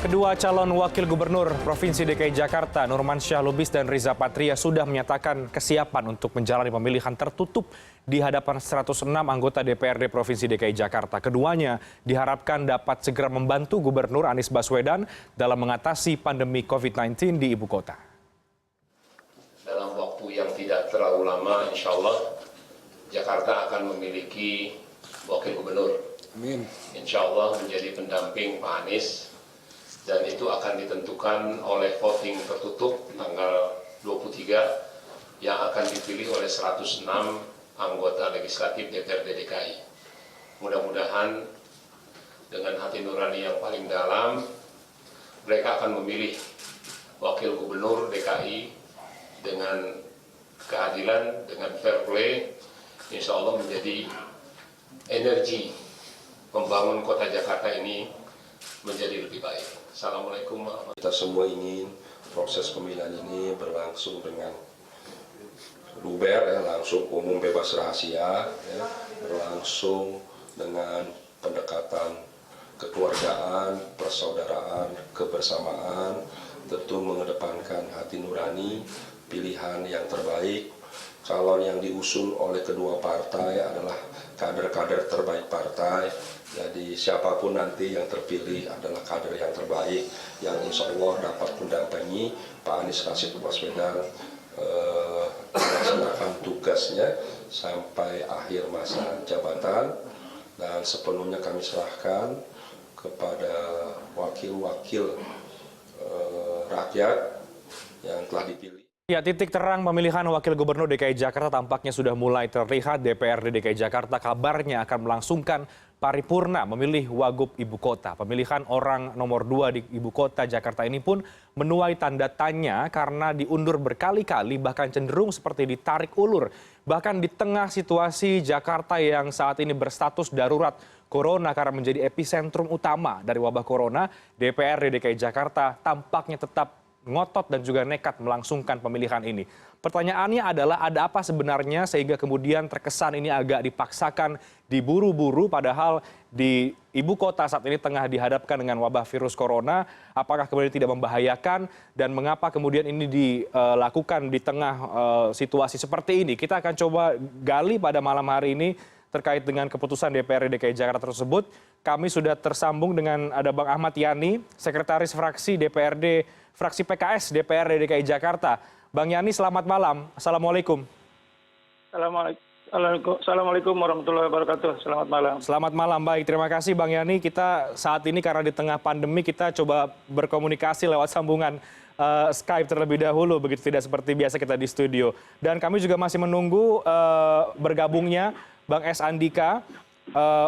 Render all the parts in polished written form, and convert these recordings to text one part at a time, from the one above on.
Kedua calon wakil gubernur Provinsi DKI Jakarta, Nurmansyah Lubis dan Riza Patria sudah menyatakan kesiapan untuk menjalani pemilihan tertutup di hadapan 106 anggota DPRD Provinsi DKI Jakarta. Keduanya diharapkan dapat segera membantu Gubernur Anies Baswedan dalam mengatasi pandemi COVID-19 di ibu kota. Dalam waktu yang tidak terlalu lama, insya Allah Jakarta akan memiliki wakil gubernur. Amin. Insya Allah menjadi pendamping Pak Anies. Dan itu akan ditentukan oleh voting tertutup tanggal 23 yang akan dipilih oleh 106 anggota legislatif DPRD DKI. Mudah-mudahan dengan hati nurani yang paling dalam, mereka akan memilih wakil gubernur DKI dengan keadilan, dengan fair play, insya Allah menjadi energi membangun kota Jakarta ini menjadi lebih baik. Assalamualaikum warahmatullahi wabarakatuh. Kita semua ingin proses pemilihan ini berlangsung dengan luber, langsung umum bebas rahasia, berlangsung dengan pendekatan kekeluargaan, persaudaraan, kebersamaan, tentu mengedepankan hati nurani, pilihan yang terbaik. Calon yang diusung oleh kedua partai adalah kader-kader terbaik partai. Jadi siapapun nanti yang terpilih adalah kader yang terbaik yang insya Allah dapat mendampingi Pak Anies Baswedan melaksanakan tugasnya sampai akhir masa jabatan, dan sepenuhnya kami serahkan kepada wakil-wakil rakyat yang telah dipilih. Ya, titik terang pemilihan wakil gubernur DKI Jakarta tampaknya sudah mulai terlihat. DPRD DKI Jakarta kabarnya akan melangsungkan paripurna memilih wagub ibu kota. Pemilihan orang nomor 2 di ibu kota Jakarta ini pun menuai tanda tanya karena diundur berkali-kali, bahkan cenderung seperti ditarik ulur. Bahkan di tengah situasi Jakarta yang saat ini berstatus darurat corona karena menjadi epicentrum utama dari wabah corona, DPRD DKI Jakarta tampaknya tetap ngotot dan juga nekat melangsungkan pemilihan ini. Pertanyaannya adalah ada apa sebenarnya sehingga kemudian terkesan ini agak dipaksakan, diburu-buru, padahal di ibu kota saat ini tengah dihadapkan dengan wabah virus corona. Apakah kemudian tidak membahayakan dan mengapa kemudian ini dilakukan di tengah situasi seperti ini? Kita akan coba gali pada malam hari ini terkait dengan keputusan DPRD DKI Jakarta tersebut. Kami sudah tersambung dengan ada Bang Ahmad Yani, Sekretaris Fraksi DPRD, Fraksi PKS DPRD DKI Jakarta. Bang Yani, selamat malam. Assalamualaikum. Assalamualaikum warahmatullahi wabarakatuh. Selamat malam. Selamat malam, baik. Terima kasih Bang Yani. Kita saat ini karena di tengah pandemi kita coba berkomunikasi lewat sambungan Skype terlebih dahulu, begitu tidak seperti biasa kita di studio. Dan kami juga masih menunggu bergabungnya Bang S. Andika,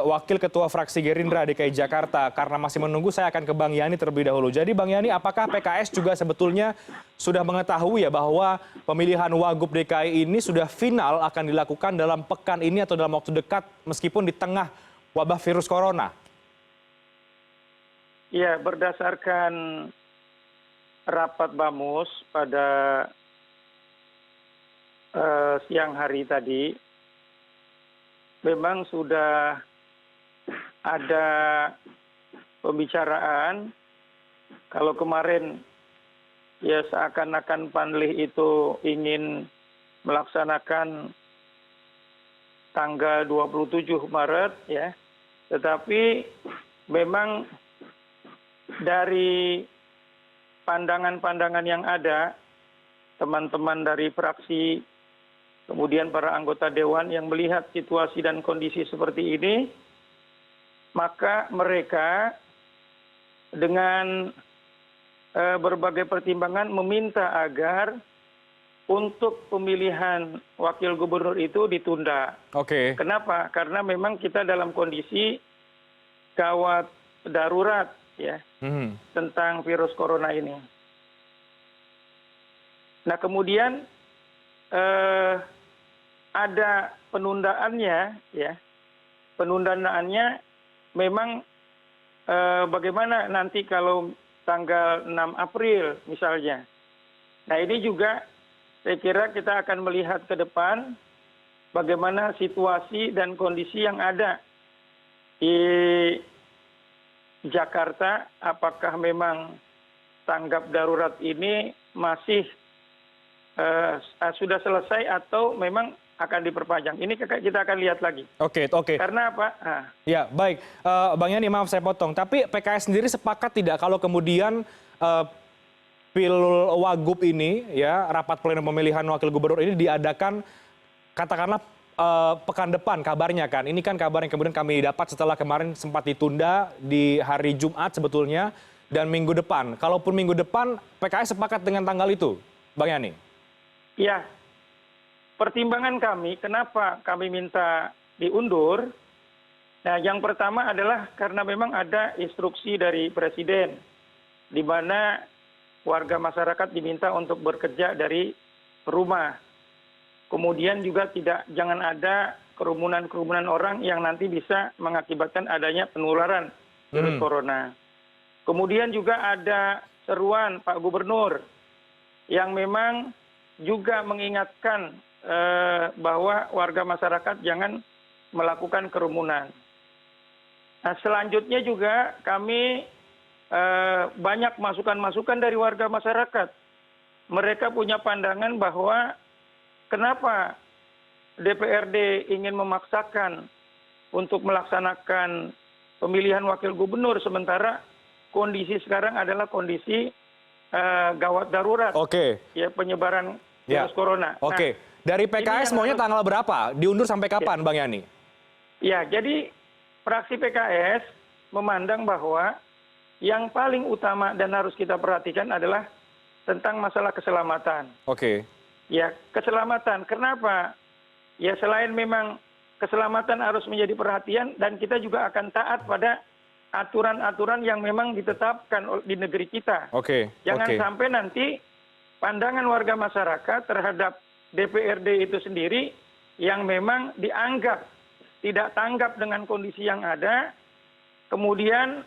Wakil Ketua Fraksi Gerindra DKI Jakarta. Karena masih menunggu, saya akan ke Bang Yani terlebih dahulu. Jadi Bang Yani, apakah PKS juga sebetulnya sudah mengetahui ya bahwa pemilihan Wagub DKI ini sudah final akan dilakukan dalam pekan ini atau dalam waktu dekat meskipun di tengah wabah virus corona? Ya, berdasarkan rapat Bamus pada siang hari tadi, memang sudah ada pembicaraan. Kalau kemarin ya seakan-akan Panlih itu ingin melaksanakan tanggal 27 Maret ya. Tetapi memang dari pandangan-pandangan yang ada, teman-teman dari fraksi, kemudian para anggota dewan yang melihat situasi dan kondisi seperti ini, maka mereka dengan berbagai pertimbangan meminta agar untuk pemilihan wakil gubernur itu ditunda. Oke. Kenapa? Karena memang kita dalam kondisi gawat darurat ya tentang virus corona ini. Nah, kemudian ada penundaannya ya. Penundaannya memang bagaimana nanti kalau tanggal 6 April misalnya. Nah, ini juga saya kira kita akan melihat ke depan bagaimana situasi dan kondisi yang ada di Jakarta, apakah memang tanggap darurat ini masih sudah selesai atau memang akan diperpanjang. Ini kita akan lihat lagi. Oke. Karena apa? Ya, baik. Bang Yani, maaf saya potong. Tapi PKS sendiri sepakat tidak kalau kemudian Pilwagub ini, ya, rapat pleno pemilihan wakil gubernur ini diadakan katakanlah pekan depan kabarnya kan. Ini kan kabar yang kemudian kami dapat setelah kemarin sempat ditunda di hari Jumat sebetulnya dan minggu depan. Kalaupun minggu depan PKS sepakat dengan tanggal itu, Bang Yani? Ya, pertimbangan kami kenapa kami minta diundur. Nah, yang pertama adalah karena memang ada instruksi dari Presiden di mana warga masyarakat diminta untuk bekerja dari rumah. Kemudian juga jangan ada kerumunan-kerumunan orang yang nanti bisa mengakibatkan adanya penularan virus corona. Kemudian juga ada seruan Pak Gubernur yang memang juga mengingatkan bahwa warga masyarakat jangan melakukan kerumunan. Nah, selanjutnya juga kami banyak masukan-masukan dari warga masyarakat. Mereka punya pandangan bahwa kenapa DPRD ingin memaksakan untuk melaksanakan pemilihan wakil gubernur sementara kondisi sekarang adalah kondisi gawat darurat. Ya, penyebaran virus corona. Oke. Dari PKS maunya tanggal berapa? Diundur sampai kapan, Bang Yani? Ya, jadi fraksi PKS memandang bahwa yang paling utama dan harus kita perhatikan adalah tentang masalah keselamatan. Oke. Ya, keselamatan. Kenapa? Ya, selain memang keselamatan harus menjadi perhatian dan kita juga akan taat pada aturan-aturan yang memang ditetapkan di negeri kita. Jangan sampai nanti pandangan warga masyarakat terhadap DPRD itu sendiri yang memang dianggap tidak tanggap dengan kondisi yang ada, kemudian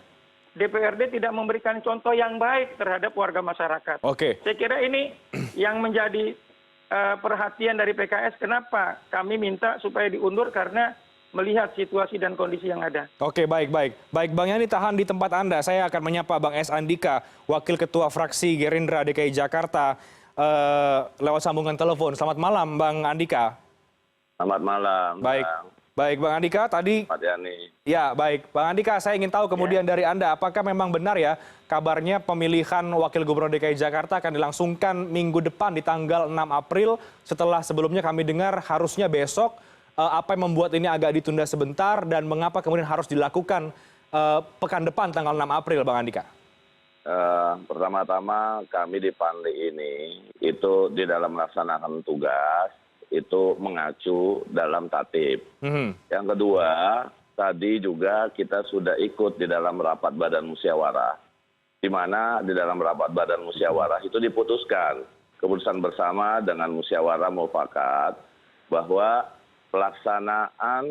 DPRD tidak memberikan contoh yang baik terhadap warga masyarakat. Saya kira ini yang menjadi perhatian dari PKS, kenapa kami minta supaya diundur karena melihat situasi dan kondisi yang ada. Oke, baik. Baik, Bang Yani, tahan di tempat Anda. Saya akan menyapa Bang S. Andika, Wakil Ketua Fraksi Gerindra DKI Jakarta, lewat sambungan telepon. Selamat malam, Bang Andika. Selamat malam. Baik, Bang Andika, tadi... Pak Yani. Ya, baik. Bang Andika, saya ingin tahu kemudian dari Anda, apakah memang benar ya kabarnya pemilihan Wakil Gubernur DKI Jakarta akan dilangsungkan minggu depan di tanggal 6 April, setelah sebelumnya kami dengar harusnya besok. Apa yang membuat ini agak ditunda sebentar dan mengapa kemudian harus dilakukan pekan depan tanggal 6 April, Bang Andika? Pertama-tama kami di Panli ini itu di dalam melaksanakan tugas itu mengacu dalam tatib. Yang kedua, tadi juga kita sudah ikut di dalam rapat badan musyawarah, di mana di dalam rapat badan musyawarah itu diputuskan keputusan bersama dengan musyawarah mufakat bahwa pelaksanaan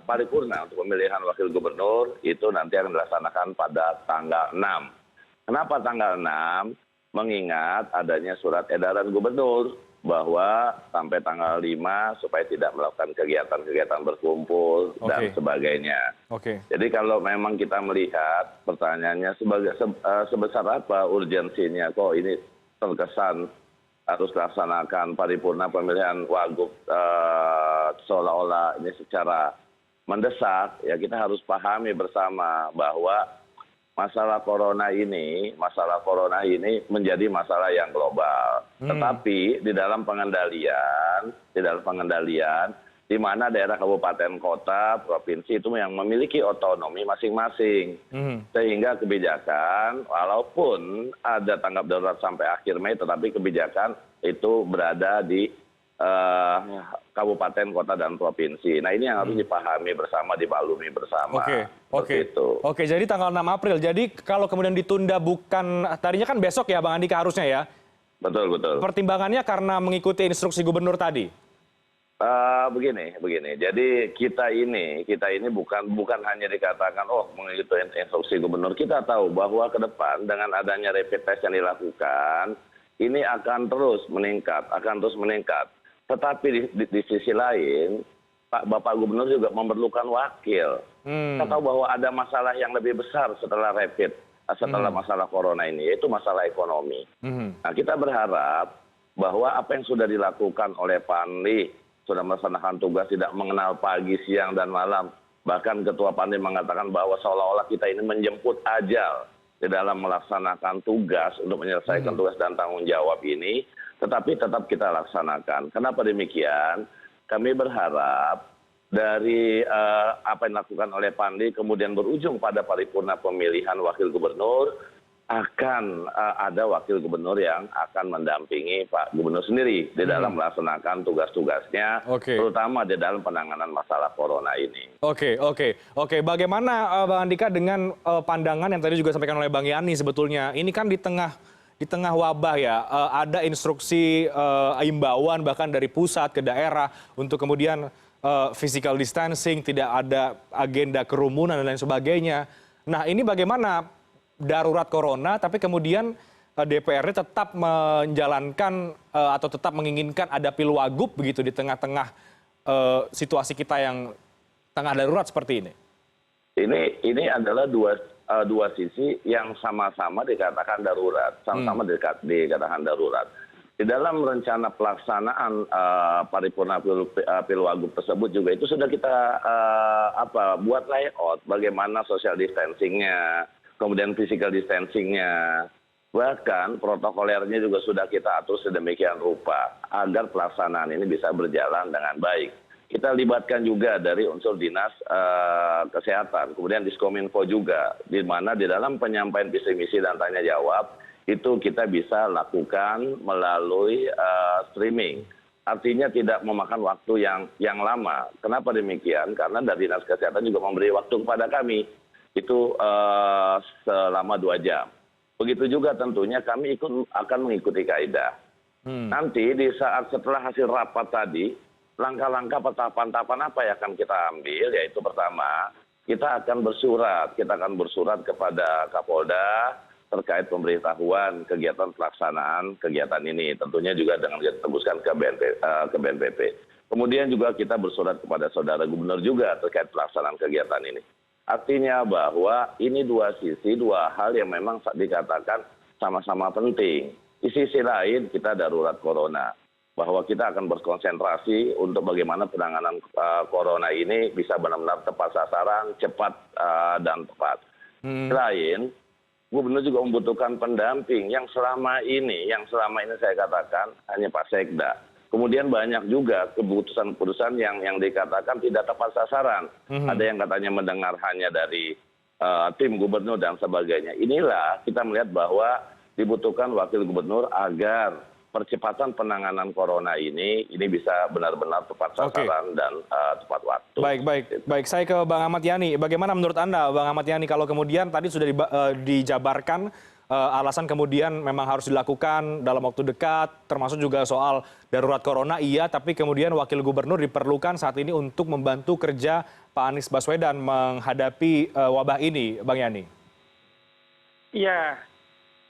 paripurna untuk pemilihan wakil gubernur itu nanti akan dilaksanakan pada tanggal 6. Kenapa tanggal 6? Mengingat adanya surat edaran gubernur bahwa sampai tanggal 5 supaya tidak melakukan kegiatan-kegiatan berkumpul dan sebagainya. Jadi kalau memang kita melihat pertanyaannya sebesar apa urgensinya kok ini terkesan harus dilaksanakan paripurna pemilihan wagub seolah-olah ini secara mendesak, ya kita harus pahami bersama bahwa masalah corona ini menjadi masalah yang global. Tetapi di dalam pengendalian, di mana daerah kabupaten kota, provinsi itu yang memiliki otonomi masing-masing. Sehingga kebijakan, walaupun ada tanggap darurat sampai akhir Mei, tetapi kebijakan itu berada di kabupaten, kota, dan provinsi. Nah ini yang harus dipahami bersama, dimaklumi bersama. Oke, jadi tanggal 6 April. Jadi kalau kemudian ditunda bukan, tadinya kan besok ya Bang Andika harusnya ya? Betul. Pertimbangannya karena mengikuti instruksi gubernur tadi? Begini. Jadi kita ini bukan hanya dikatakan mengikuti instruksi gubernur. Kita tahu bahwa ke depan dengan adanya rapid test yang dilakukan ini akan terus meningkat. Tetapi di sisi lain Bapak Gubernur juga memerlukan wakil. Kita tahu bahwa ada masalah yang lebih besar setelah setelah masalah corona ini, yaitu masalah ekonomi. Nah, kita berharap bahwa apa yang sudah dilakukan oleh Panli, sudah melaksanakan tugas tidak mengenal pagi, siang, dan malam. Bahkan Ketua Panli mengatakan bahwa seolah-olah kita ini menjemput ajal di dalam melaksanakan tugas untuk menyelesaikan tugas dan tanggung jawab ini, tetapi tetap kita laksanakan. Kenapa demikian? Kami berharap dari apa yang dilakukan oleh Panli kemudian berujung pada paripurna pemilihan wakil gubernur, akan ada wakil gubernur yang akan mendampingi Pak Gubernur sendiri di dalam melaksanakan tugas-tugasnya, terutama di dalam penanganan masalah corona ini. Oke. Bagaimana Bang Andika dengan pandangan yang tadi juga disampaikan oleh Bang Yani sebetulnya? Ini kan di tengah wabah ya, ada instruksi imbauan bahkan dari pusat ke daerah untuk kemudian physical distancing, tidak ada agenda kerumunan dan lain sebagainya. Nah, ini bagaimana darurat corona, tapi kemudian DPRD tetap menjalankan atau tetap menginginkan ada pilwagub begitu di tengah-tengah situasi kita yang tengah darurat seperti ini? Ini adalah dua sisi yang sama-sama dikatakan darurat, sama-sama dikatakan darurat. Di dalam rencana pelaksanaan paripurna pilwagub tersebut juga itu sudah kita buat layout bagaimana social distancing-nya, kemudian physical distancing-nya, bahkan protokolernya juga sudah kita atur sedemikian rupa agar pelaksanaan ini bisa berjalan dengan baik. Kita libatkan juga dari unsur dinas kesehatan, kemudian Diskominfo juga, di mana di dalam penyampaian visi misi dan tanya jawab itu kita bisa lakukan melalui streaming. Artinya tidak memakan waktu yang lama. Kenapa demikian? Karena dari Dinas Kesehatan juga memberi waktu kepada kami. Itu selama 2 jam. Begitu juga tentunya kami akan mengikuti kaidah. Nanti di saat setelah hasil rapat tadi, langkah-langkah tahapan-tahapan apa yang akan kita ambil, yaitu pertama, kita akan bersurat kepada Kapolda, terkait pemberitahuan kegiatan pelaksanaan kegiatan ini, tentunya juga dengan kita tembuskan ke BNPB. Kemudian juga kita bersurat kepada saudara gubernur juga terkait pelaksanaan kegiatan ini. Artinya bahwa ini dua sisi, dua hal yang memang dikatakan sama-sama penting. Di sisi lain kita darurat corona, bahwa kita akan berkonsentrasi untuk bagaimana penanganan corona ini bisa benar-benar tepat sasaran, cepat dan tepat. Selain Gubernur juga membutuhkan pendamping yang selama ini saya katakan hanya Pak Sekda. Kemudian banyak juga keputusan-keputusan yang dikatakan tidak tepat sasaran. Ada yang katanya mendengar hanya dari tim gubernur dan sebagainya. Inilah kita melihat bahwa dibutuhkan wakil gubernur agar percepatan penanganan corona ini bisa benar-benar tepat sasaran dan tepat waktu. Baik. Saya ke Bang Ahmad Yani. Bagaimana menurut Anda, Bang Ahmad Yani, kalau kemudian tadi sudah dijabarkan alasan kemudian memang harus dilakukan dalam waktu dekat, termasuk juga soal darurat corona, iya, tapi kemudian wakil gubernur diperlukan saat ini untuk membantu kerja Pak Anies Baswedan menghadapi wabah ini, Bang Yani. Iya.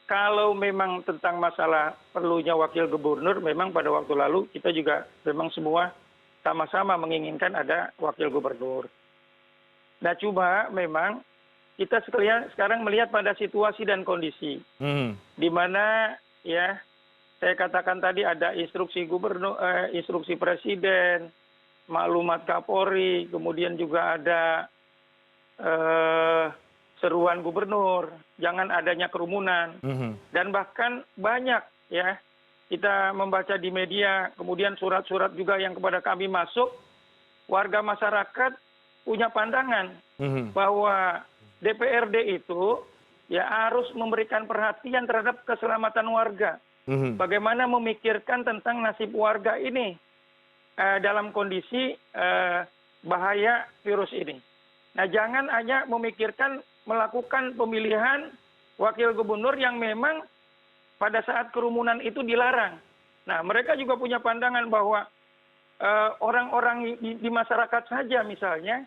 Kalau memang tentang masalah perlunya wakil gubernur, memang pada waktu lalu kita juga memang semua sama-sama menginginkan ada wakil gubernur. Nah, cuma memang kita sekarang melihat pada situasi dan kondisi, di mana ya saya katakan tadi ada instruksi gubernur, instruksi presiden, maklumat Kapolri, kemudian juga ada seruan gubernur, jangan adanya kerumunan, dan bahkan banyak ya kita membaca di media, kemudian surat-surat juga yang kepada kami masuk, warga masyarakat punya pandangan bahwa DPRD itu ya harus memberikan perhatian terhadap keselamatan warga, bagaimana memikirkan tentang nasib warga ini dalam kondisi bahaya virus ini. Nah, jangan hanya memikirkan melakukan pemilihan wakil gubernur yang memang pada saat kerumunan itu dilarang. Nah, mereka juga punya pandangan bahwa orang-orang di masyarakat saja misalnya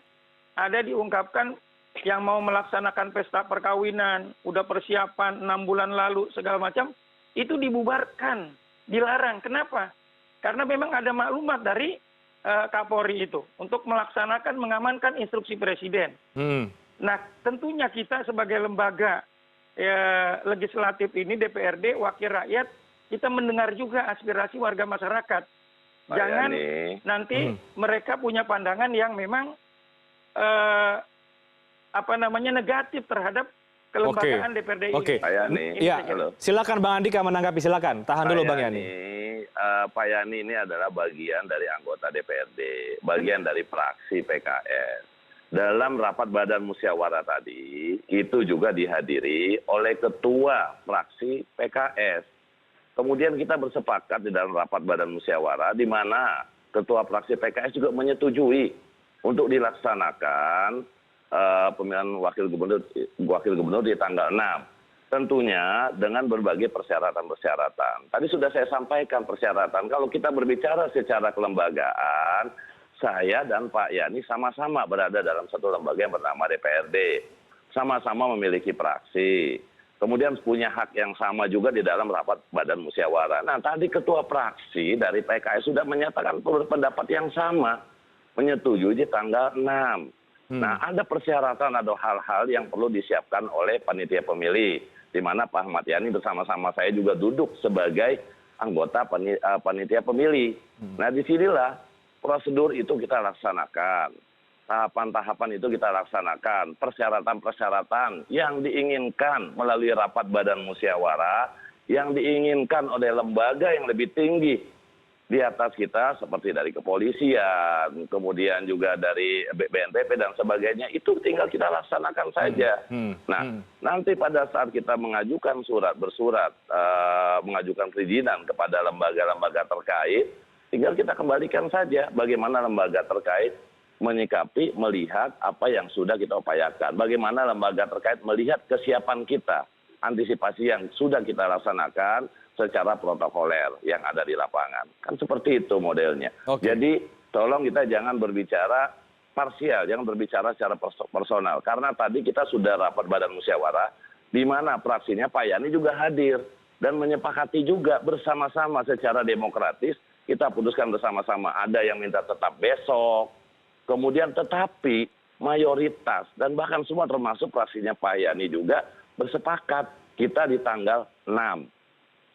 ada diungkapkan yang mau melaksanakan pesta perkawinan, udah persiapan 6 bulan lalu segala macam, itu dibubarkan, dilarang. Kenapa? Karena memang ada maklumat dari Kapolri itu untuk melaksanakan mengamankan instruksi Presiden. Nah, tentunya kita sebagai lembaga legislatif ini DPRD wakil rakyat kita mendengar juga aspirasi warga masyarakat. Jangan nanti mereka punya pandangan yang memang negatif terhadap kelembagaan DPRD ini. Ya, silakan Bang Andika menanggapi, silakan. Tahan dulu Bang Yani. Pak Yani ini adalah bagian dari anggota DPRD, bagian dari fraksi PKS. Dalam rapat badan musyawarah tadi, itu juga dihadiri oleh ketua fraksi PKS. Kemudian kita bersepakat di dalam rapat badan musyawarah, di mana ketua fraksi PKS juga menyetujui untuk dilaksanakan pemilihan wakil gubernur di tanggal 6. Tentunya dengan berbagai persyaratan-persyaratan. Tadi sudah saya sampaikan persyaratan. Kalau kita berbicara secara kelembagaan, saya dan Pak Yani sama-sama berada dalam satu lembaga yang bernama DPRD. Sama-sama memiliki fraksi. Kemudian punya hak yang sama juga di dalam rapat badan musyawarah. Nah, tadi ketua fraksi dari PKS sudah menyatakan pendapat yang sama. Menyetujui di tanggal 6. Nah, ada persyaratan, ada hal-hal yang perlu disiapkan oleh panitia pemilih. Di mana Pak Ahmad Yani bersama-sama saya juga duduk sebagai anggota panitia pemilih. Nah, disinilah prosedur itu kita laksanakan. Tahapan-tahapan itu kita laksanakan. Persyaratan-persyaratan yang diinginkan melalui rapat badan musyawarah, yang diinginkan oleh lembaga yang lebih tinggi di atas kita seperti dari kepolisian, kemudian juga dari BNPB dan sebagainya, itu tinggal kita laksanakan saja. Nah, nanti pada saat kita mengajukan mengajukan perizinan kepada lembaga-lembaga terkait, tinggal kita kembalikan saja bagaimana lembaga terkait menyikapi, melihat apa yang sudah kita upayakan. Bagaimana lembaga terkait melihat kesiapan kita, antisipasi yang sudah kita laksanakan, secara protokoler yang ada di lapangan. Kan seperti itu modelnya. Jadi tolong kita jangan berbicara parsial, jangan berbicara secara personal. Karena tadi kita sudah rapat badan musyawarah, di mana fraksinya Pak Yani juga hadir. Dan menyepakati juga bersama-sama secara demokratis, kita putuskan bersama-sama. Ada yang minta tetap besok, kemudian tetapi mayoritas, dan bahkan semua termasuk fraksinya Pak Yani juga, bersepakat kita di tanggal 6.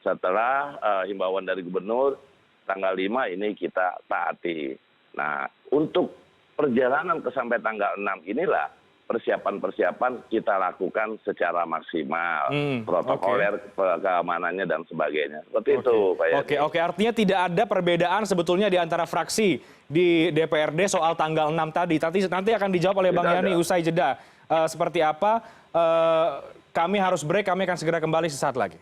Setelah himbauan dari gubernur, tanggal 5 ini kita taati. Nah, untuk perjalanan ke sampai tanggal 6 inilah persiapan-persiapan kita lakukan secara maksimal. Protokoler, keamanannya, dan sebagainya. Seperti itu, Pak Yani. Oke, artinya tidak ada perbedaan sebetulnya di antara fraksi di DPRD soal tanggal 6 tadi. Nanti akan dijawab oleh Bang Yani usai jeda. Seperti apa? Kami harus break, kami akan segera kembali sesaat lagi.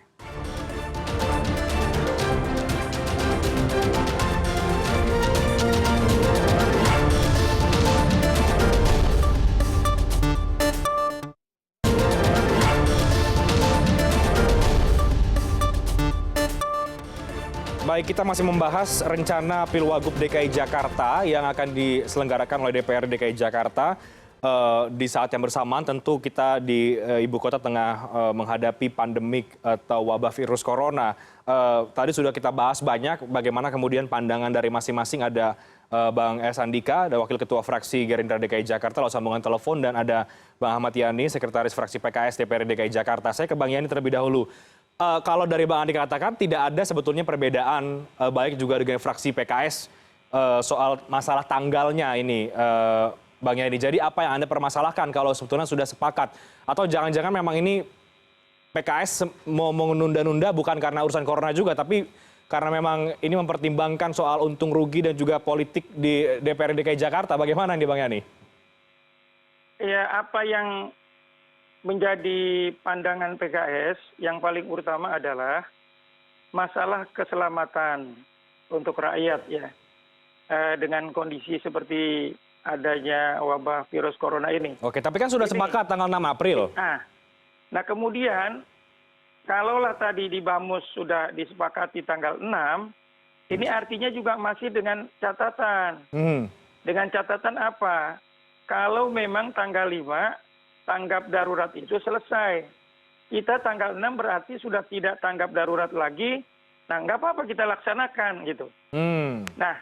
Baik, kita masih membahas rencana Pilwagub DKI Jakarta yang akan diselenggarakan oleh DPR DKI Jakarta. Di saat yang bersamaan tentu kita di ibu kota tengah menghadapi pandemik atau wabah virus corona. Tadi sudah kita bahas banyak bagaimana kemudian pandangan dari masing-masing. Ada Bang S. Andika, ada Wakil Ketua Fraksi Gerindra DKI Jakarta lewat sambungan telepon, dan ada Bang Ahmad Yani, Sekretaris Fraksi PKS DPR DKI Jakarta. Saya ke Bang Yani terlebih dahulu. Kalau dari Bang Andika katakan tidak ada sebetulnya perbedaan baik juga dengan fraksi PKS soal masalah tanggalnya ini, Bang Yani. Jadi apa yang Anda permasalahkan kalau sebetulnya sudah sepakat? Atau jangan-jangan memang ini PKS mau menunda-nunda bukan karena urusan corona juga, tapi karena memang ini mempertimbangkan soal untung rugi dan juga politik di DPR DKI Jakarta. Bagaimana ini Bang Yani? Ya, apa yang menjadi pandangan PKS yang paling utama adalah masalah keselamatan untuk rakyat ya, dengan kondisi seperti adanya wabah virus corona ini. Oke, tapi kan sudah sepakat tanggal 6 April. Nah kemudian kalaulah tadi di Bamus sudah disepakati tanggal 6, ini artinya juga masih dengan catatan. Dengan catatan apa? Kalau memang tanggal 5 tanggap darurat itu selesai. Kita tanggal 6 berarti sudah tidak tanggap darurat lagi. Nah, nggak apa-apa kita laksanakan gitu. Nah,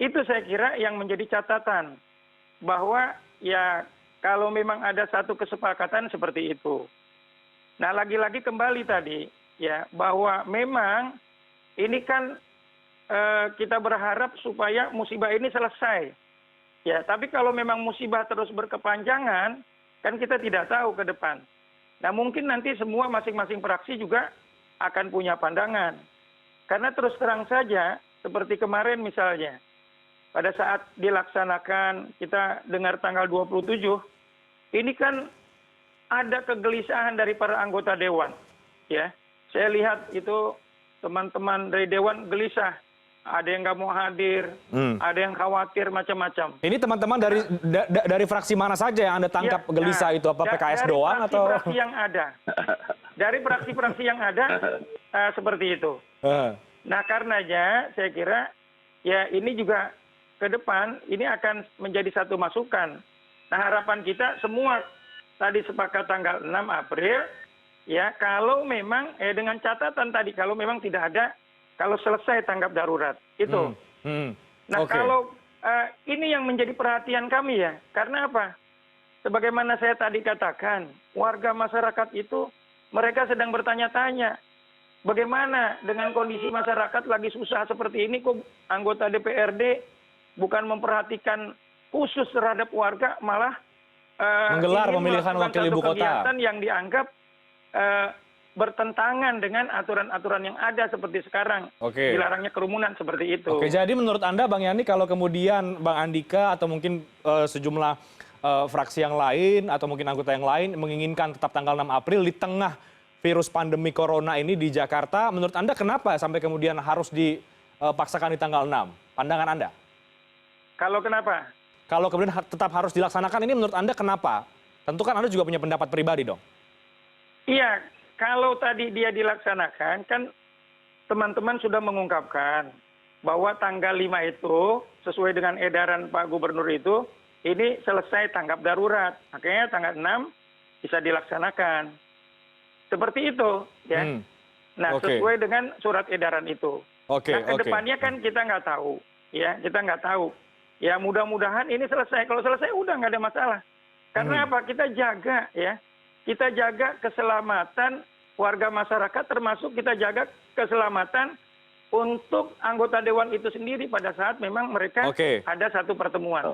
Itu saya kira yang menjadi catatan bahwa ya kalau memang ada satu kesepakatan seperti itu. Nah, lagi-lagi kembali tadi ya bahwa memang ini kan kita berharap supaya musibah ini selesai. Ya, tapi kalau memang musibah terus berkepanjangan, kan kita tidak tahu ke depan. Nah, mungkin nanti semua masing-masing fraksi juga akan punya pandangan. Karena terus terang saja, seperti kemarin misalnya, pada saat dilaksanakan, kita dengar tanggal 27, ini kan ada kegelisahan dari para anggota Dewan. Ya, saya lihat itu teman-teman dari Dewan gelisah. Ada yang nggak mau hadir, ada yang khawatir macam-macam. Ini teman-teman dari fraksi mana saja yang Anda tangkap Ya, gelisah itu? Apa PKS doang atau? Dari fraksi yang ada. Dari fraksi-fraksi yang ada seperti itu. Nah, karenanya saya kira ya ini juga ke depan ini akan menjadi satu masukan. Nah, harapan kita semua tadi sepakat tanggal 6 April ya kalau memang dengan catatan tadi kalau memang tidak ada kalau selesai tanggap darurat itu. Nah, kalau ini yang menjadi perhatian kami ya, karena apa? Sebagaimana saya tadi katakan, warga masyarakat itu mereka sedang bertanya-tanya, bagaimana dengan kondisi masyarakat lagi susah seperti ini, kok anggota DPRD bukan memperhatikan khusus terhadap warga, malah menggelar pemilihan wakil ibu kota. Kegiatan yang dianggap bertentangan dengan aturan-aturan yang ada seperti sekarang. Dilarangnya kerumunan seperti itu. Oke, jadi menurut Anda Bang Yani kalau kemudian Bang Andika atau mungkin sejumlah fraksi yang lain atau mungkin anggota yang lain menginginkan tetap tanggal 6 April di tengah virus pandemi corona ini di Jakarta, menurut Anda kenapa sampai kemudian harus dipaksakan di tanggal 6? Pandangan Anda? Kalau kenapa? Kalau kemudian tetap harus dilaksanakan ini menurut Anda kenapa? Tentu kan Anda juga punya pendapat pribadi dong. Iya, kalau tadi dia dilaksanakan, kan teman-teman sudah mengungkapkan bahwa tanggal 5 itu, sesuai dengan edaran Pak Gubernur itu, ini selesai tanggap darurat. Makanya tanggal 6 bisa dilaksanakan. Seperti itu, ya. Nah, sesuai dengan surat edaran itu. Nah, ke depannya kan kita nggak tahu. Ya, kita nggak tahu. Ya, mudah-mudahan ini selesai. Kalau selesai, udah nggak ada masalah. Karena apa? Kita jaga, ya. Kita jaga keselamatan warga masyarakat, termasuk kita jaga keselamatan untuk anggota Dewan itu sendiri pada saat memang mereka ada satu pertemuan.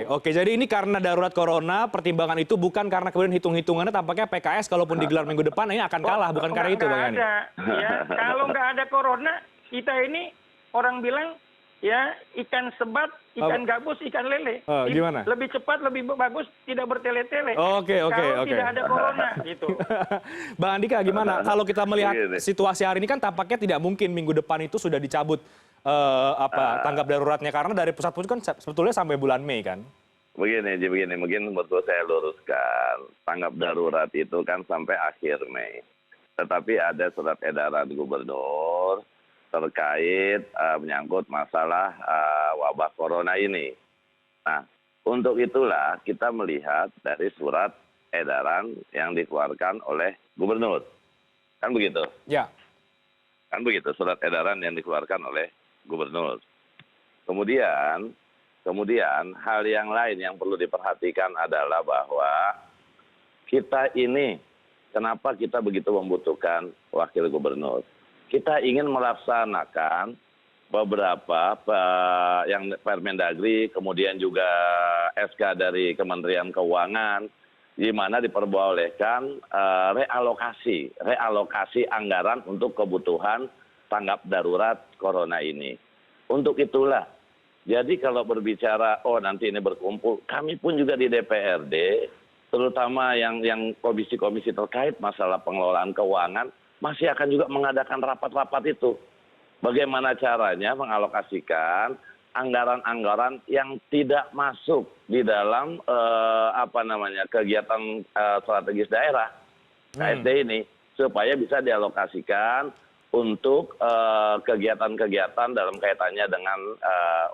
Oke, jadi ini karena darurat corona, pertimbangan itu bukan karena kemudian hitung-hitungannya tampaknya PKS kalaupun digelar minggu depan ini akan kalah, bukan karena itu Bang Yani? Ya, kalau nggak ada corona, kita ini orang bilang ya ikan sebat, ikan gabus, ikan lele. Gimana? Lebih cepat, lebih bagus, tidak bertele-tele. Kalau tidak ada corona gitu. Bang Andika gimana? Kalau kita melihat situasi hari ini kan tampaknya tidak mungkin minggu depan itu sudah dicabut tanggap daruratnya karena dari pusat kan sebetulnya sampai bulan Mei kan? Begini, mungkin betul saya luruskan. Tanggap darurat itu kan sampai akhir Mei. Tetapi ada surat edaran gubernur terkait menyangkut masalah wabah corona ini. Nah, untuk itulah kita melihat dari surat edaran yang dikeluarkan oleh gubernur. Kan begitu? Ya. Kan begitu, surat edaran yang dikeluarkan oleh gubernur. Kemudian hal yang lain yang perlu diperhatikan adalah bahwa kita ini, kenapa kita begitu membutuhkan wakil gubernur? Kita ingin melaksanakan beberapa yang Permendagri, kemudian juga SK dari Kementerian Keuangan, di mana diperbolehkan realokasi anggaran untuk kebutuhan tanggap darurat corona ini. Untuk itulah, jadi kalau berbicara, nanti ini berkumpul, kami pun juga di DPRD, terutama yang komisi-komisi terkait masalah pengelolaan keuangan, masih akan juga mengadakan rapat-rapat itu. Bagaimana caranya mengalokasikan anggaran-anggaran yang tidak masuk di dalam kegiatan strategis daerah KSD ini, supaya bisa dialokasikan untuk kegiatan-kegiatan dalam kaitannya dengan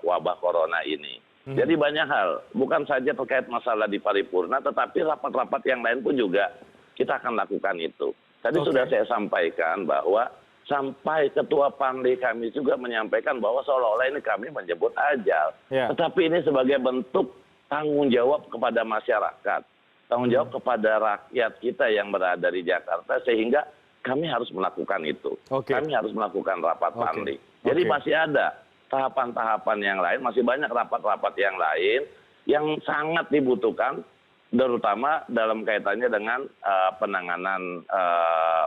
wabah corona ini. Jadi banyak hal, bukan saja terkait masalah di paripurna, tetapi rapat-rapat yang lain pun juga kita akan lakukan itu. Tadi sudah saya sampaikan bahwa sampai ketua Panli kami juga menyampaikan bahwa seolah-olah ini kami menyebut ajal. Ya. Tetapi ini sebagai bentuk tanggung jawab kepada masyarakat, tanggung jawab kepada rakyat kita yang berada di Jakarta, sehingga kami harus melakukan itu. Oke. Kami harus melakukan rapat Oke. Panli. Jadi Oke. masih ada tahapan-tahapan yang lain, masih banyak rapat-rapat yang lain yang sangat dibutuhkan, terutama dalam kaitannya dengan penanganan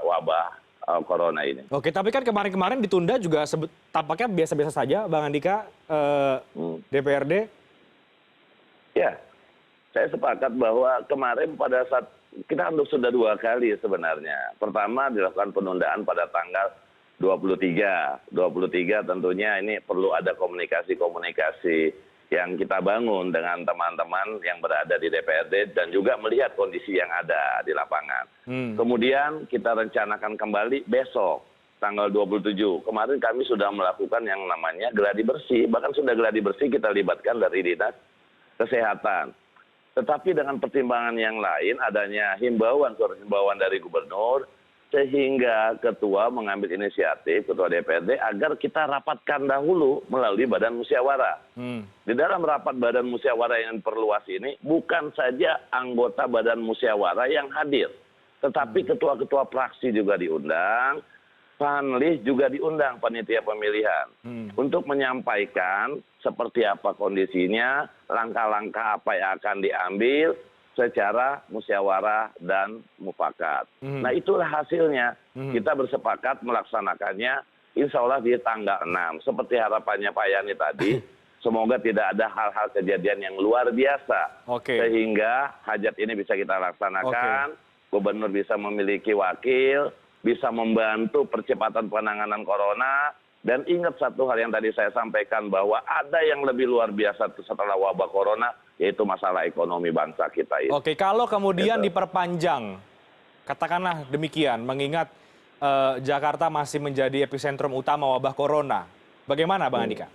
wabah corona ini. Oke, tapi kan kemarin-kemarin ditunda juga tampaknya biasa-biasa saja, Bang Andika, DPRD. Ya, saya sepakat bahwa kemarin pada saat kita sudah 2 kali sebenarnya. Pertama dilakukan penundaan pada tanggal 23 tentunya ini perlu ada komunikasi-komunikasi yang kita bangun dengan teman-teman yang berada di DPRD dan juga melihat kondisi yang ada di lapangan. Kemudian kita rencanakan kembali besok tanggal 27. Kemarin kami sudah melakukan yang namanya gladi bersih, bahkan sudah gladi bersih kita libatkan dari Dinas Kesehatan. Tetapi dengan pertimbangan yang lain, adanya surat himbauan dari gubernur, sehingga ketua mengambil inisiatif, ketua DPRD, agar kita rapatkan dahulu melalui badan musyawarah. Di dalam rapat badan musyawarah yang perluas ini, bukan saja anggota badan musyawarah yang hadir, tetapi ketua-ketua fraksi juga diundang, Panlis juga diundang, panitia pemilihan, untuk menyampaikan seperti apa kondisinya, langkah-langkah apa yang akan diambil secara musyawarah dan mufakat. Nah itulah hasilnya. Kita bersepakat melaksanakannya insya Allah di tanggal 6. Seperti harapannya Pak Yani tadi, semoga tidak ada hal-hal kejadian yang luar biasa. Sehingga hajat ini bisa kita laksanakan, gubernur bisa memiliki wakil, bisa membantu percepatan penanganan corona. Dan ingat satu hal yang tadi saya sampaikan, bahwa ada yang lebih luar biasa setelah wabah corona, yaitu masalah ekonomi bangsa kita ini. Oke, kalau kemudian diperpanjang, katakanlah demikian, mengingat Jakarta masih menjadi epicentrum utama wabah corona, bagaimana Bang Andika?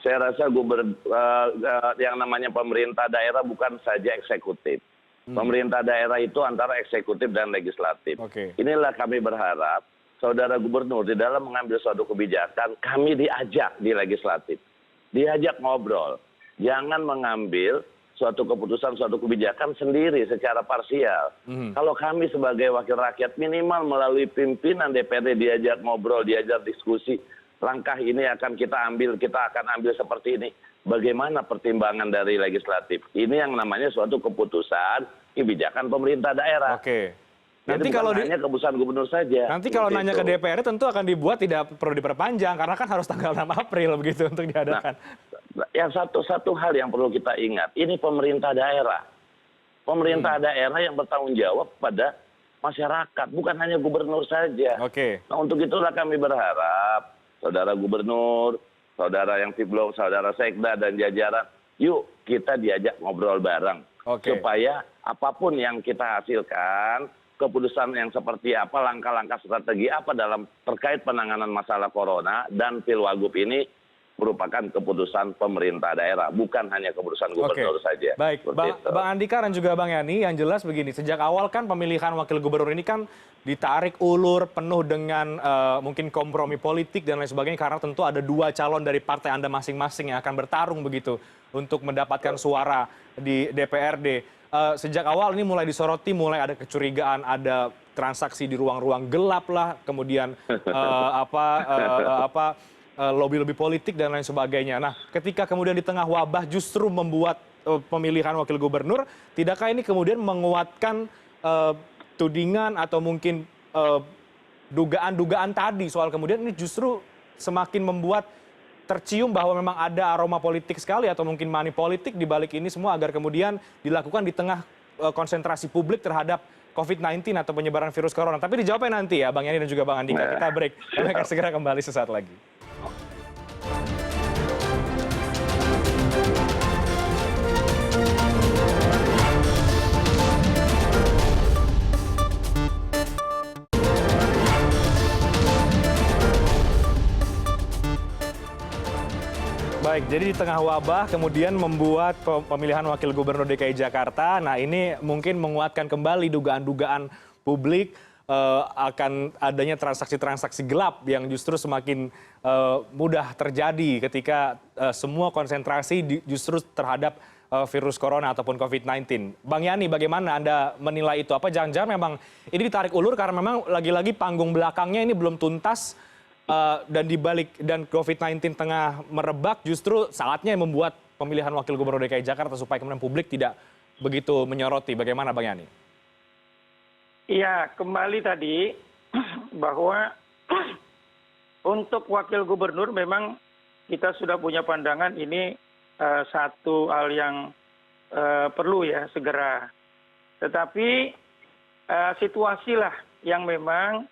Saya rasa yang namanya pemerintah daerah bukan saja eksekutif. Pemerintah daerah itu antara eksekutif dan legislatif. Inilah kami berharap saudara gubernur di dalam mengambil suatu kebijakan, kami diajak di legislatif, diajak ngobrol, jangan mengambil suatu keputusan, suatu kebijakan sendiri secara parsial. Kalau kami sebagai wakil rakyat minimal melalui pimpinan DPRD diajak ngobrol, diajak diskusi, langkah ini akan kita akan ambil seperti ini. Bagaimana pertimbangan dari legislatif? Ini yang namanya suatu keputusan kebijakan pemerintah daerah. Nanti kalau hanya keputusan gubernur saja. Nanti kalau nanya ke DPR tentu akan dibuat tidak perlu diperpanjang karena kan harus tanggal 6 April begitu untuk diadakan. Nah, yang satu hal yang perlu kita ingat, ini pemerintah daerah. Pemerintah daerah yang bertanggung jawab pada masyarakat, bukan hanya gubernur saja. Nah, untuk itulah kami berharap saudara gubernur, saudara yang Tiblok, saudara Sekda dan jajaran, yuk kita diajak ngobrol bareng. Supaya apapun yang kita hasilkan, keputusan yang seperti apa, langkah-langkah strategi apa dalam terkait penanganan masalah corona dan Pilwagub ini merupakan keputusan pemerintah daerah, bukan hanya keputusan gubernur saja. Baik, Bang Andika dan juga Bang Yani, yang jelas begini, sejak awal kan pemilihan wakil gubernur ini kan ditarik ulur penuh dengan mungkin kompromi politik dan lain sebagainya, karena tentu ada 2 calon dari partai Anda masing-masing yang akan bertarung begitu untuk mendapatkan suara di DPRD. Sejak awal ini mulai disoroti, mulai ada kecurigaan, ada transaksi di ruang-ruang gelap lah, kemudian lobby-lobby politik dan lain sebagainya. Nah, ketika kemudian di tengah wabah justru membuat pemilihan wakil gubernur, tidakkah ini kemudian menguatkan tudingan atau mungkin dugaan-dugaan tadi soal kemudian ini justru semakin membuat tercium bahwa memang ada aroma politik sekali atau mungkin money politik di balik ini semua agar kemudian dilakukan di tengah konsentrasi publik terhadap COVID-19 atau penyebaran virus corona. Tapi dijawabnya nanti ya Bang Yani dan juga Bang Andika. Kita break. Kami akan segera kembali sesaat lagi. Baik, jadi di tengah wabah kemudian membuat pemilihan wakil gubernur DKI Jakarta. Nah, ini mungkin menguatkan kembali dugaan-dugaan publik akan adanya transaksi-transaksi gelap yang justru semakin mudah terjadi ketika semua konsentrasi justru terhadap virus corona ataupun COVID-19. Bang Yani, bagaimana Anda menilai itu? Apa jangan-jangan memang ini ditarik ulur karena memang lagi-lagi panggung belakangnya ini belum tuntas dan COVID-19 tengah merebak, justru saatnya membuat pemilihan wakil gubernur DKI Jakarta supaya kemudian publik tidak begitu menyoroti. Bagaimana Bang Yani? Iya, kembali tadi bahwa untuk wakil gubernur memang kita sudah punya pandangan ini satu hal yang perlu ya segera. Tetapi situasilah yang memang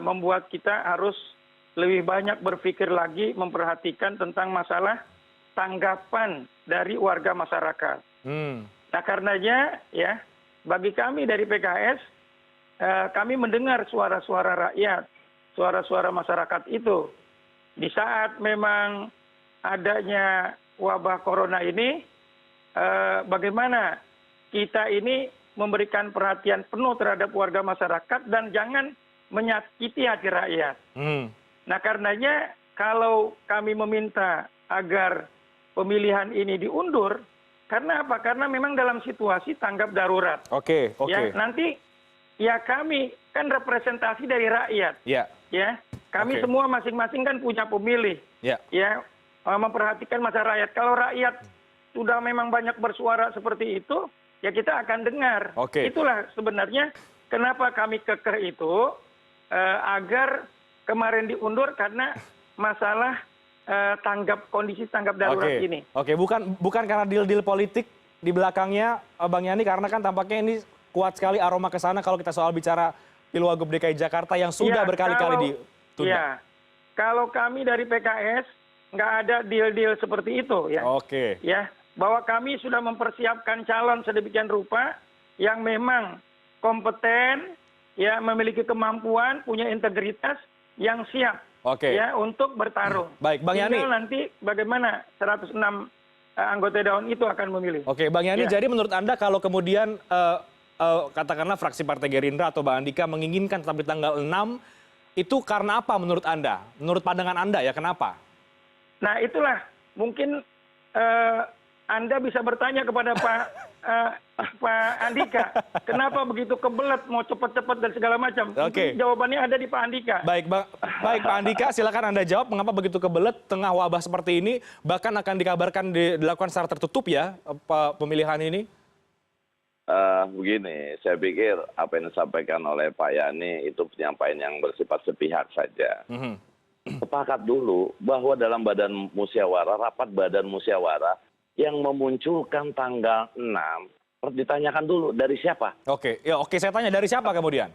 membuat kita harus lebih banyak berpikir lagi memperhatikan tentang masalah tanggapan dari warga masyarakat. Nah karenanya ya bagi kami dari PKS, kami mendengar suara-suara rakyat, suara-suara masyarakat itu. Di saat memang adanya wabah corona ini, bagaimana kita ini memberikan perhatian penuh terhadap warga masyarakat dan jangan menyakiti hati rakyat. Nah karenanya kalau kami meminta agar pemilihan ini diundur, karena apa? Karena memang dalam situasi tanggap darurat. Oke. Ya, nanti ya kami kan representasi dari rakyat. Ya, kami semua masing-masing kan punya pemilih. Ya, memperhatikan masalah rakyat. Kalau rakyat sudah memang banyak bersuara seperti itu, ya kita akan dengar. Itulah sebenarnya kenapa kami kekeh itu agar kemarin diundur karena masalah kondisi tanggap darurat ini. Oke, bukan karena deal-deal politik di belakangnya, Bang Yani, karena kan tampaknya ini kuat sekali aroma ke sana kalau kita soal bicara Pilwagub DKI Jakarta yang sudah berkali-kali ditunda. Iya, kalau kami dari PKS nggak ada deal-deal seperti itu ya. Ya, bahwa kami sudah mempersiapkan calon sedemikian rupa yang memang kompeten, ya memiliki kemampuan, punya integritas, yang siap. Ya untuk bertarung. Baik, Bang Yani. Tinggal nanti bagaimana 106 anggota dewan itu akan memilih. Oke, Bang Yani, jadi menurut Anda kalau kemudian katakanlah fraksi Partai Gerindra atau Bang Andika menginginkan tetap di tanggal 6, itu karena apa menurut Anda? Menurut pandangan Anda ya, kenapa? Nah itulah, mungkin Anda bisa bertanya kepada Pak Andika, kenapa begitu kebelet mau cepat-cepat dan segala macam? Jawabannya ada di Pak Andika. Baik Pak Andika, silakan Anda jawab mengapa begitu kebelet tengah wabah seperti ini, bahkan akan dikabarkan dilakukan secara tertutup ya pemilihan ini? Begini, saya pikir apa yang disampaikan oleh Pak Yani itu penyampaian yang bersifat sepihak saja. Sepakat dulu bahwa dalam badan musyawarah, rapat badan musyawarah yang memunculkan tanggal 6, harus ditanyakan dulu dari siapa. Oke, saya tanya dari siapa kemudian?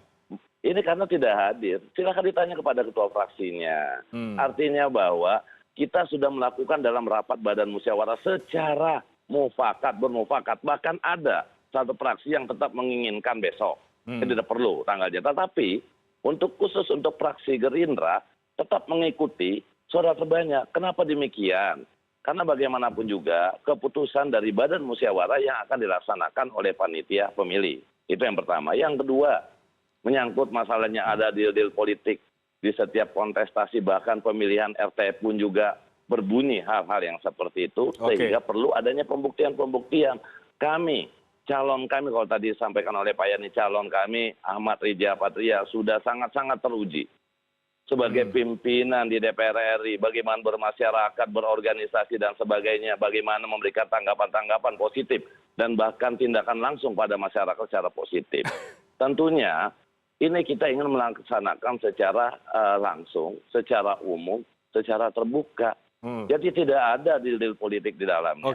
Ini karena tidak hadir, silakan ditanya kepada ketua fraksinya. Artinya bahwa kita sudah melakukan dalam rapat badan musyawarah secara bermufakat, bahkan ada satu fraksi yang tetap menginginkan besok. Tidak perlu tanggalnya, tetapi khusus untuk fraksi Gerindra tetap mengikuti suara terbanyak. Kenapa demikian? Karena bagaimanapun juga keputusan dari badan musyawarah yang akan dilaksanakan oleh panitia pemilih. Itu yang pertama. Yang kedua, menyangkut masalahnya ada deal-deal politik di setiap kontestasi, bahkan pemilihan RT pun juga berbunyi hal-hal yang seperti itu. Sehingga perlu adanya pembuktian-pembuktian. Calon kami, kalau tadi disampaikan oleh Pak Yani, calon kami Ahmad Rija Patria sudah sangat-sangat teruji. Sebagai pimpinan di DPR RI, bagaimana bermasyarakat, berorganisasi, dan sebagainya, bagaimana memberikan tanggapan-tanggapan positif, dan bahkan tindakan langsung pada masyarakat secara positif. Tentunya, ini kita ingin melaksanakan secara langsung, secara umum, secara terbuka. Jadi tidak ada deal-deal politik di dalamnya.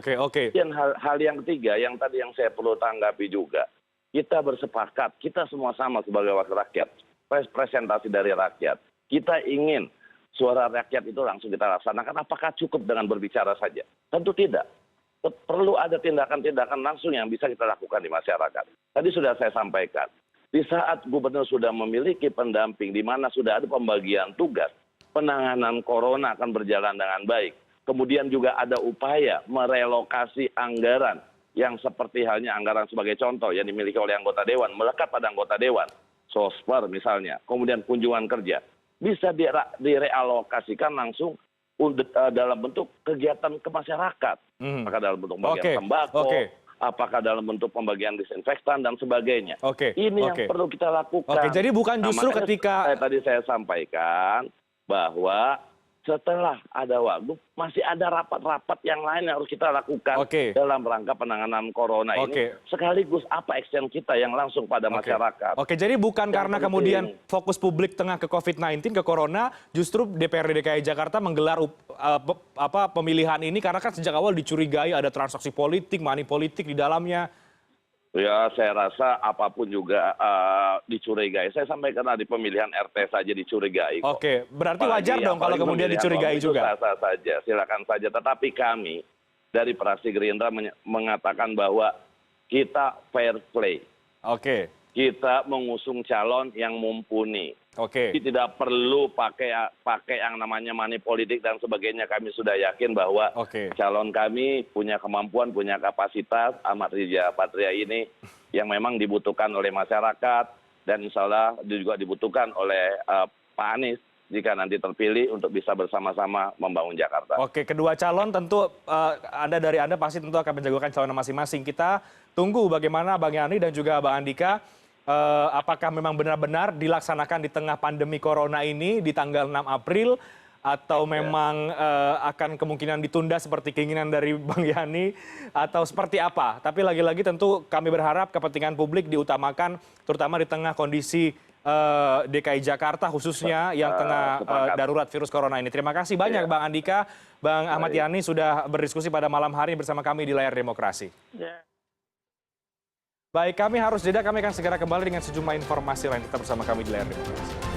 Dan hal yang ketiga, yang tadi yang saya perlu tanggapi juga, kita bersepakat, kita semua sama sebagai wakil rakyat, representasi dari rakyat. Kita ingin suara rakyat itu langsung kita laksanakan. Apakah cukup dengan berbicara saja? Tentu tidak. Perlu ada tindakan-tindakan langsung yang bisa kita lakukan di masyarakat. Tadi sudah saya sampaikan. Di saat gubernur sudah memiliki pendamping, di mana sudah ada pembagian tugas, penanganan corona akan berjalan dengan baik. Kemudian juga ada upaya merelokasi anggaran yang seperti halnya anggaran sebagai contoh yang dimiliki oleh anggota dewan, melekat pada anggota dewan. sosper misalnya, kemudian kunjungan kerja, bisa direalokasikan langsung dalam bentuk kegiatan ke masyarakat. Apakah dalam bentuk pembagian sembako, apakah dalam bentuk pembagian disinfektan dan sebagainya. Ini yang perlu kita lakukan. Jadi bukan justru ketika tadi saya sampaikan bahwa setelah ada Wagub, masih ada rapat-rapat yang lain yang harus kita lakukan dalam rangka penanganan corona ini. Sekaligus apa action kita yang langsung pada masyarakat. Jadi bukan karena kemudian fokus publik tengah ke COVID-19, ke corona, justru DPRD DKI Jakarta menggelar pemilihan ini karena kan sejak awal dicurigai ada transaksi politik, money politik di dalamnya. Ya, saya rasa apapun juga dicurigai. Saya sampaikan di pemilihan RT saja dicurigai. Berarti wajar dong kalau kemudian dicurigai juga. Sah-sah saja, silakan saja. Tetapi kami dari fraksi Gerindra mengatakan bahwa kita fair play. Kita mengusung calon yang mumpuni. Tidak perlu pakai yang namanya money politik dan sebagainya. Kami sudah yakin bahwa calon kami punya kemampuan, punya kapasitas. Ahmad Riza Patria ini yang memang dibutuhkan oleh masyarakat dan insya Allah juga dibutuhkan oleh Pak Anies jika nanti terpilih untuk bisa bersama-sama membangun Jakarta. Kedua calon tentu Anda pasti tentu akan menjagokan calon masing-masing. Kita tunggu bagaimana Bang Yani dan juga Bang Andika. Apakah memang benar-benar dilaksanakan di tengah pandemi corona ini di tanggal 6 April atau memang akan kemungkinan ditunda seperti keinginan dari Bang Yani atau seperti apa? Tapi lagi-lagi tentu kami berharap kepentingan publik diutamakan terutama di tengah kondisi DKI Jakarta khususnya yang tengah darurat virus corona ini. Terima kasih banyak Bang Andika, Bang Ahmad Yani sudah berdiskusi pada malam hari bersama kami di Layar Demokrasi. Baik, kami harus jeda, kami akan segera kembali dengan sejumlah informasi lain. Tetap bersama kami di Layar Demokrasi.